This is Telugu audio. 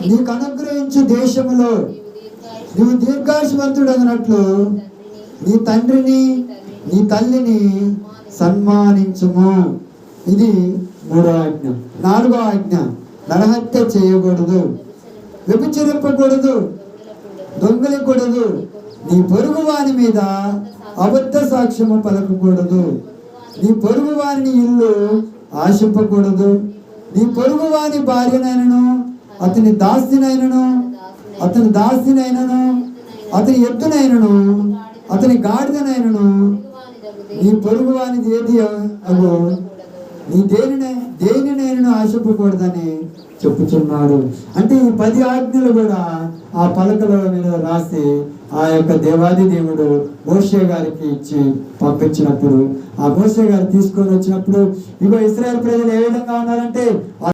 నీకు అనుగ్రహించు దేశములో నీవు దీర్ఘాయుష్మంతుడు అన్నట్లు నీ తండ్రిని నీ తల్లిని సన్మానించుము. ఇది 3వ ఆజ్ఞ. 4వ ఆజ్ఞ, నరహత్య చేయకూడదు, వ్యభిచరింపకూడదు, దొంగలికూడదు, నీ పొరుగు వాని మీద అబద్ధ సాక్ష్యము పలకకూడదు, నీ పొరుగు వాని ఇల్లు ఆశింపకూడదు, నీ పొరుగు వాని భార్యనైనను అతని దాసినైనను అతని ఎద్దునైనను అతని గాడిదనైనను నీ పొరుగు వానిది ఏది అగో నీ దేనినైనా ఆశింపకూడదని చెప్పుచున్నాడు. అంటే ఈ 10 ఆజ్ఞలు కూడా ఆ పలకల మీద రాసి ఆ యొక్క దేవాది దేవుడు మోషే గారికి ఇచ్చి పంపించినప్పుడు, ఆ మోషే గారు తీసుకొని వచ్చినప్పుడు ఇగో ఇశ్రాయేలు ప్రజలు ఏ విధంగా ఉన్నారంటే